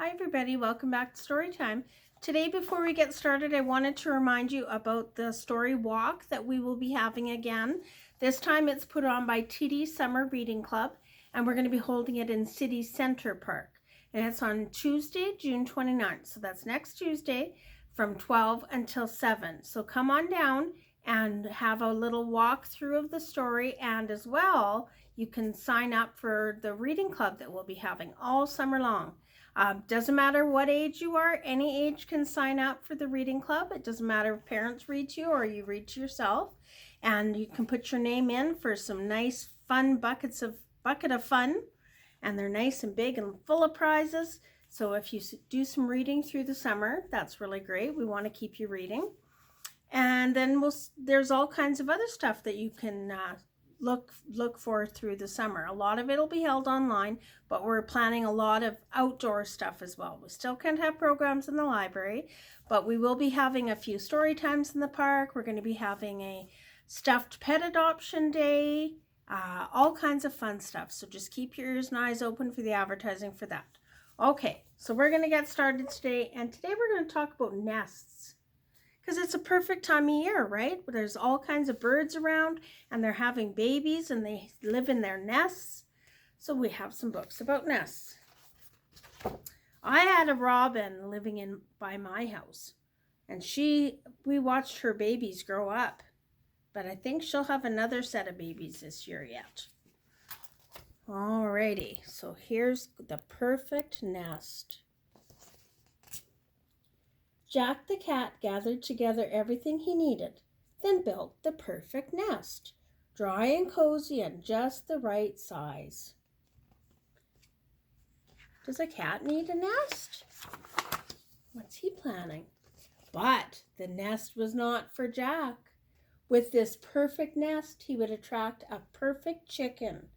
Hi everybody, welcome back to Storytime. Today before we get started, I wanted to remind you about the story walk that we will be having again. This time it's put on by TD Summer Reading Club and we're going to be holding it in City Center Park. And it's on Tuesday, June 29th. So that's next Tuesday from 12 until 7. So come on down and have a little walk through of the story, and as well you can sign up for the reading club that we'll be having all summer long. Doesn't matter what age you are, any age can sign up for the reading club. It doesn't matter if parents read to you or you read to yourself, and you can put your name in for some nice fun bucket of fun, and they're nice and big and full of prizes. So if you do some reading through the summer, that's really great. We want to keep you reading. And then there's all kinds of other stuff that you can look for through the summer. A lot of it will be held online, but we're planning a lot of outdoor stuff as well. We still can't have programs in the library, but we will be having a few story times in the park. We're going to be having a stuffed pet adoption day, all kinds of fun stuff. So just keep your ears and eyes open for the advertising for that. Okay, so we're going to get started today, and today we're going to talk about nests. Because it's a perfect time of year, right? There's all kinds of birds around and they're having babies and they live in their nests. So we have some books about nests. I had a robin living by my house, and we watched her babies grow up. But I think she'll have another set of babies this year yet. Alrighty, so here's the perfect nest. Jack the cat gathered together everything he needed, then built the perfect nest, dry and cozy and just the right size. Does a cat need a nest? What's he planning? But the nest was not for Jack. With this perfect nest, he would attract a perfect chicken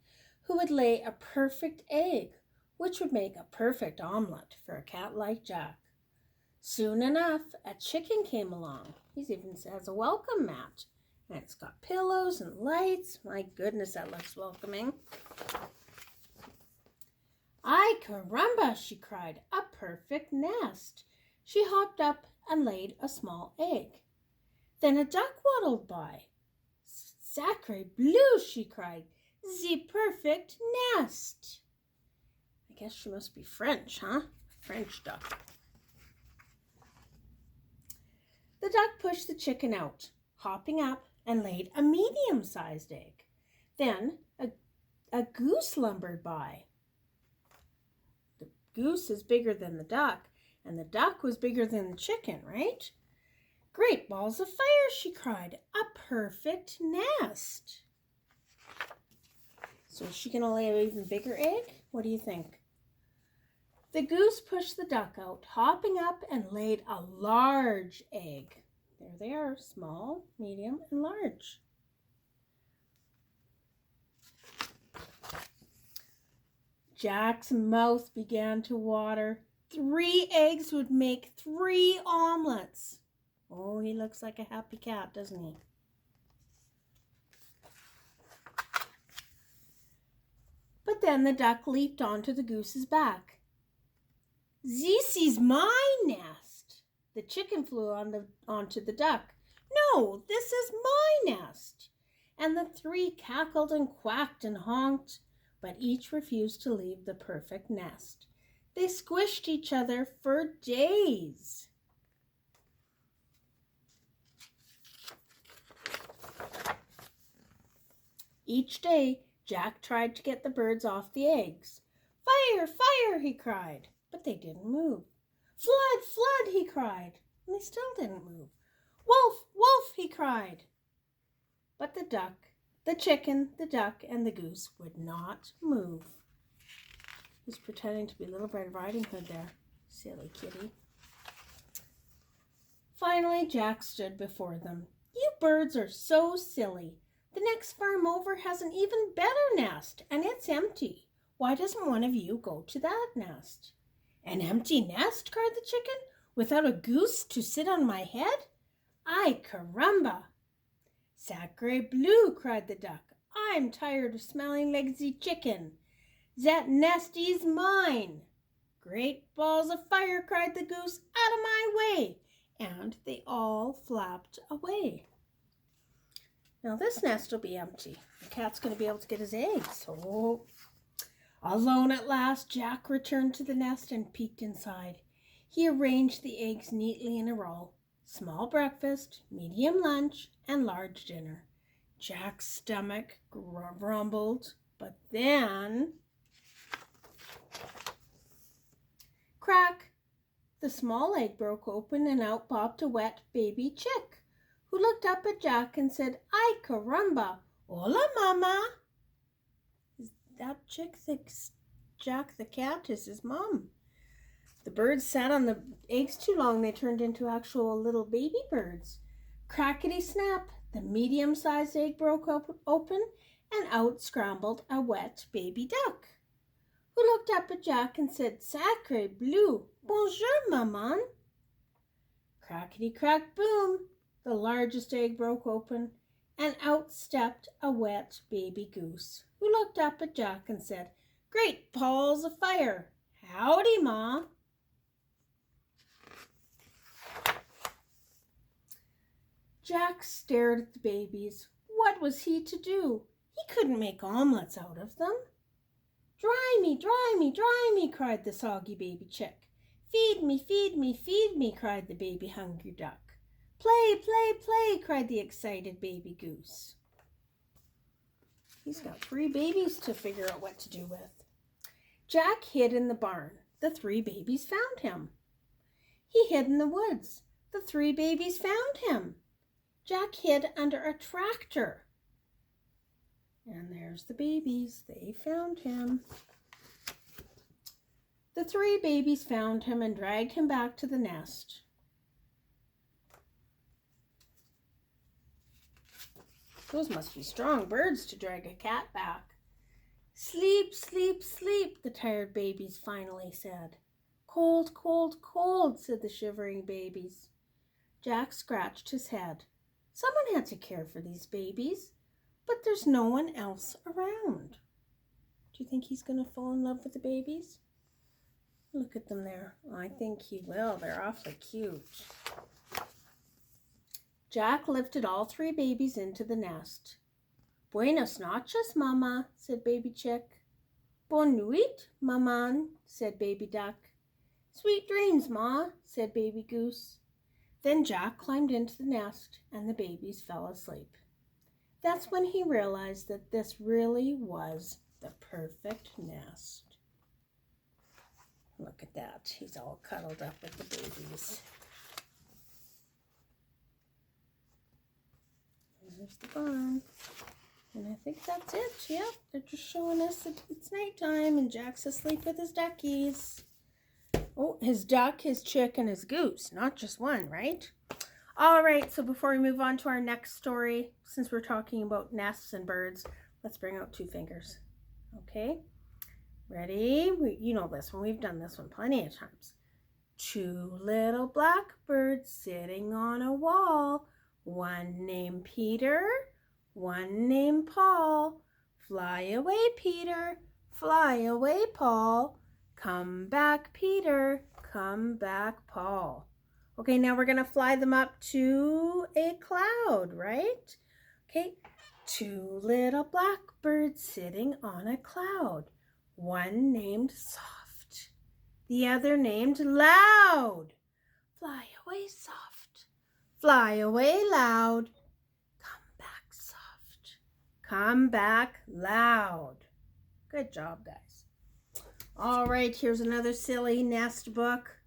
who would lay a perfect egg, which would make a perfect omelet for a cat like Jack. Soon enough, a chicken came along. He even has a welcome mat. And it's got pillows and lights. My goodness, that looks welcoming. Ay, caramba, she cried, a perfect nest. She hopped up and laid a small egg. Then a duck waddled by. Sacre bleu, she cried, the perfect nest. I guess she must be French, huh? French duck. The duck pushed the chicken out, hopping up, and laid a medium-sized egg. Then a goose lumbered by. The goose is bigger than the duck, and the duck was bigger than the chicken, right? Great balls of fire, she cried, a perfect nest. So is she going to lay an even bigger egg? What do you think? The goose pushed the duck out, hopping up, and laid a large egg. There they are, small, medium, and large. Jack's mouth began to water. 3 eggs would make 3 omelets. Oh, he looks like a happy cat, doesn't he? But then the duck leaped onto the goose's back. This is my nest. The chicken flew onto the duck. No, this is my nest. And the 3 cackled and quacked and honked, but each refused to leave the perfect nest. They squished each other for days. Each day, Jack tried to get the birds off the eggs. Fire, fire, he cried, but they didn't move. Flood, flood, he cried, and they still didn't move. Wolf, wolf, he cried. But the duck, the chicken, the duck, and the goose would not move. He's pretending to be Little Red Riding Hood there. Silly kitty. Finally, Jack stood before them. You birds are so silly. The next farm over has an even better nest, and it's empty. Why doesn't one of you go to that nest? An empty nest, cried the chicken, without a goose to sit on my head? Ay, caramba! Sacre bleu, cried the duck. I'm tired of smelling like the chicken. That nest is mine. Great balls of fire, cried the goose, out of my way. And they all flapped away. Now this nest will be empty. The cat's going to be able to get his eggs. So, alone at last, Jack returned to the nest and peeked inside. He arranged the eggs neatly in a row. Small breakfast, medium lunch, and large dinner. Jack's stomach grumbled, but then... Crack! The small egg broke open and out popped a wet baby chick, who looked up at Jack and said, "Ay caramba! Hola, mama!" That chick thinks Jack the cat is his mom. The birds sat on the eggs too long. They turned into actual little baby birds. Crackety snap! The medium-sized egg broke open and out scrambled a wet baby duck, who looked up at Jack and said, "Sacre bleu! Bonjour, maman!" Crackety crack boom! The largest egg broke open, and out stepped a wet baby goose, who looked up at Jack and said, "Great balls of fire! Howdy, Ma!" Jack stared at the babies. What was he to do? He couldn't make omelets out of them. "Dry me, dry me, dry me," cried the soggy baby chick. "Feed me, feed me, feed me," cried the baby hungry duck. "Play, play, play," cried the excited baby goose. He's got 3 babies to figure out what to do with. Jack hid in the barn. The 3 babies found him. He hid in the woods. The 3 babies found him. Jack hid under a tractor. And there's the babies. They found him. The 3 babies found him and dragged him back to the nest. Those must be strong birds to drag a cat back. "Sleep, sleep, sleep," the tired babies finally said. "Cold, cold, cold," said the shivering babies. Jack scratched his head. Someone had to care for these babies, but there's no one else around. Do you think he's going to fall in love with the babies? Look at them there. I think he will. They're awfully cute. Jack lifted all 3 babies into the nest. "Buenas noches, Mama," said baby chick. "Bonne nuit, Maman," said baby duck. "Sweet dreams, Ma," said baby goose. Then Jack climbed into the nest and the babies fell asleep. That's when he realized that this really was the perfect nest. Look at that. He's all cuddled up with the babies. There's the barn. And I think that's it. Yep, they're just showing us that it's nighttime and Jack's asleep with his duckies. Oh, his duck, his chick, and his goose. Not just one, right? All right, so before we move on to our next story, since we're talking about nests and birds, let's bring out 2 fingers. Okay? Ready? You know this one. We've done this one plenty of times. 2 little blackbirds sitting on a wall. One named Peter, one named Paul. Fly away, Peter. Fly away, Paul. Come back, Peter. Come back, Paul. Okay, now we're going to fly them up to a cloud, right? Okay, 2 little blackbirds sitting on a cloud. One named Soft, the other named Loud. Fly away, Soft. Fly away, Loud. Come back, Soft. Come back, Loud. Good job, guys. All right, here's another silly nest book.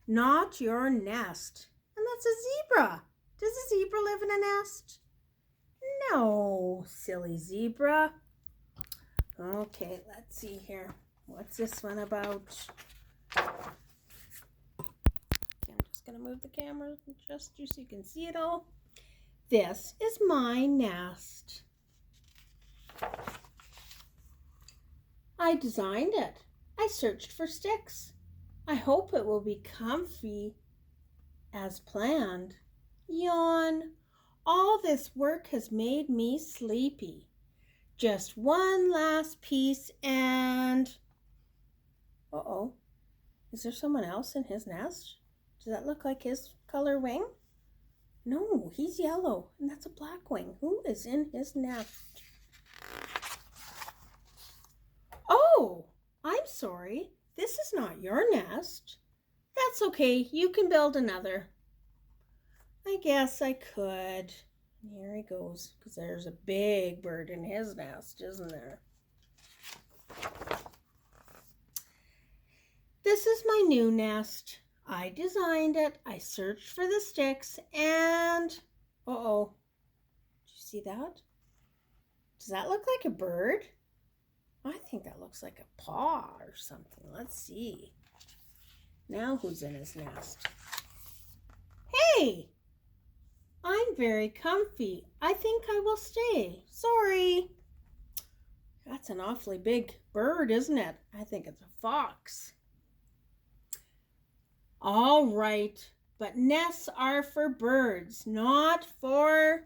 Not Your Nest. And that's a zebra. Does a zebra live in a nest? No, silly zebra. Okay, let's see here. What's this one about? I'm just going to move the camera just so you can see it all. This is my nest. I designed it. I searched for sticks. I hope it will be comfy as planned. Yawn. All this work has made me sleepy. Just one last piece and... Uh-oh. Is there someone else in his nest? Does that look like his color wing? No, he's yellow, and that's a black wing. Who is in his nest? Oh, I'm sorry. This is not your nest. That's okay. You can build another. I guess I could. And here he goes, because there's a big bird in his nest, isn't there? This is my new nest. I designed it. I searched for the sticks and... Uh-oh. Did you see that? Does that look like a bird? I think that looks like a paw or something. Let's see. Now who's in his nest? Hey! I'm very comfy. I think I will stay. Sorry. That's an awfully big bird, isn't it? I think it's a fox. All right, but nests are for birds, not for...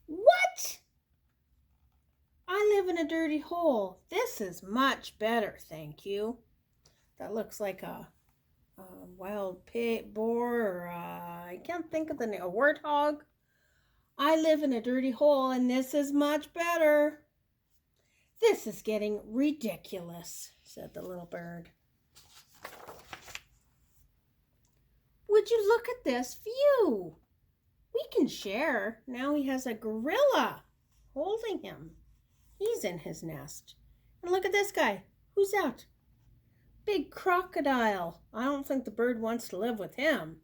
What? I live in a dirty hole. This is much better, thank you. That looks like a wild pig, boar, or I can't think of the name, a warthog. I live in a dirty hole and this is much better. This is getting ridiculous, said the little bird. Would you look at this view? We can share. Now he has a gorilla holding him. He's in his nest. And look at this guy. Who's that? Big crocodile. I don't think the bird wants to live with him.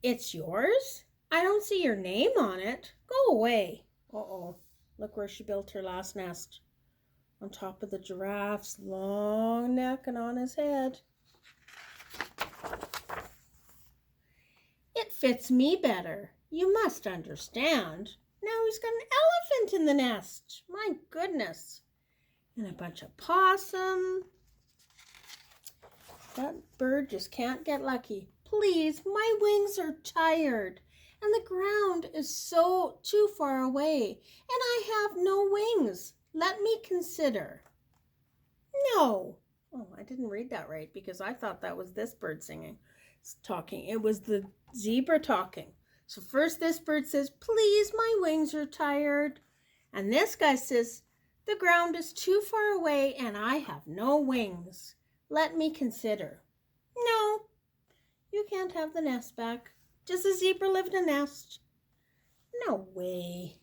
It's yours? I don't see your name on it. Go away. Uh-oh. Look where she built her last nest. On top of the giraffe's long neck and on his head. It fits me better. You must understand. Now he's got an elephant in the nest. My goodness. And a bunch of possum. That bird just can't get lucky. Please, my wings are tired. And the ground is so too far away. And I have no wings. Let me consider. No. Oh, I didn't read that right because I thought that was this bird singing. Talking. It was the zebra talking. So first this bird says, please, my wings are tired. And this guy says, the ground is too far away and I have no wings. Let me consider. No, you can't have the nest back. Does the zebra live in a nest? No way.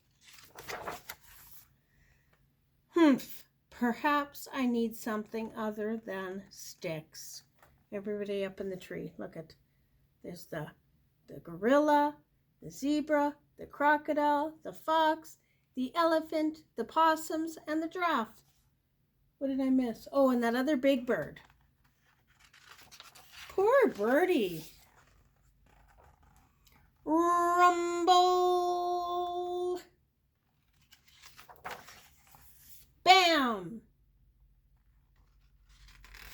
Perhaps I need something other than sticks. Everybody up in the tree. Look at, there's the gorilla, the zebra, the crocodile, the fox, the elephant, the possums, and the giraffe. What did I miss? Oh, and that other big bird. Poor birdie. Rumble. Bam.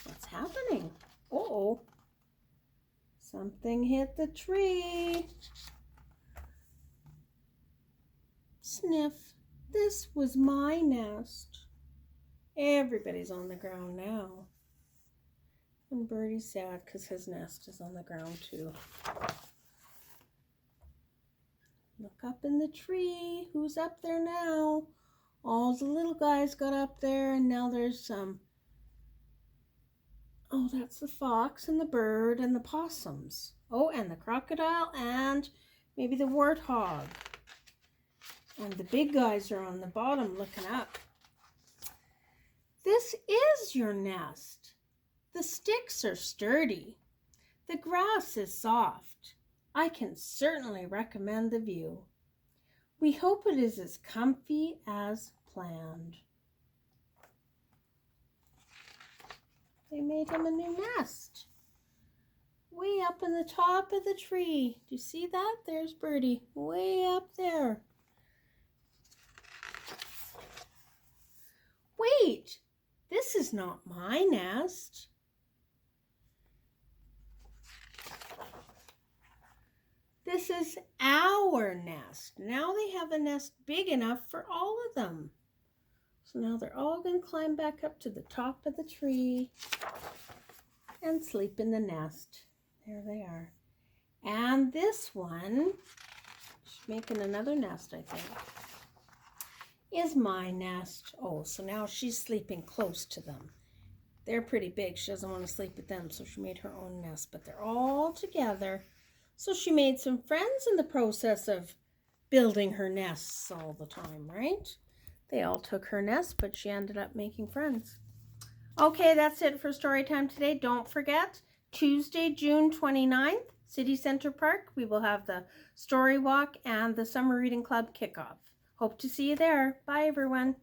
What's happening? Uh-oh. Something hit the tree. Sniff. This was my nest. Everybody's on the ground now. And Birdie's sad because his nest is on the ground too. Look up in the tree. Who's up there now? All the little guys got up there and now there's some... Oh, that's the fox and the bird and the possums. Oh, and the crocodile and maybe the warthog. And the big guys are on the bottom looking up. This is your nest. The sticks are sturdy. The grass is soft. I can certainly recommend the view. We hope it is as comfy as planned. They made him a new nest. Way up in the top of the tree. Do you see that? There's Birdie. Way up there. Wait, this is not my nest. This is our nest. Now they have a nest big enough for all of them. So now they're all going to climb back up to the top of the tree and sleep in the nest. There they are. And this one, she's making another nest, I think, is my nest. Oh, so now she's sleeping close to them. They're pretty big. She doesn't want to sleep with them, so she made her own nest. But they're all together. So she made some friends in the process of building her nests all the time, right? They all took her nest, but she ended up making friends. Okay, that's it for story time today. Don't forget, Tuesday, June 29th, City Center Park, we will have the Story Walk and the Summer Reading Club kickoff. Hope to see you there. Bye, everyone.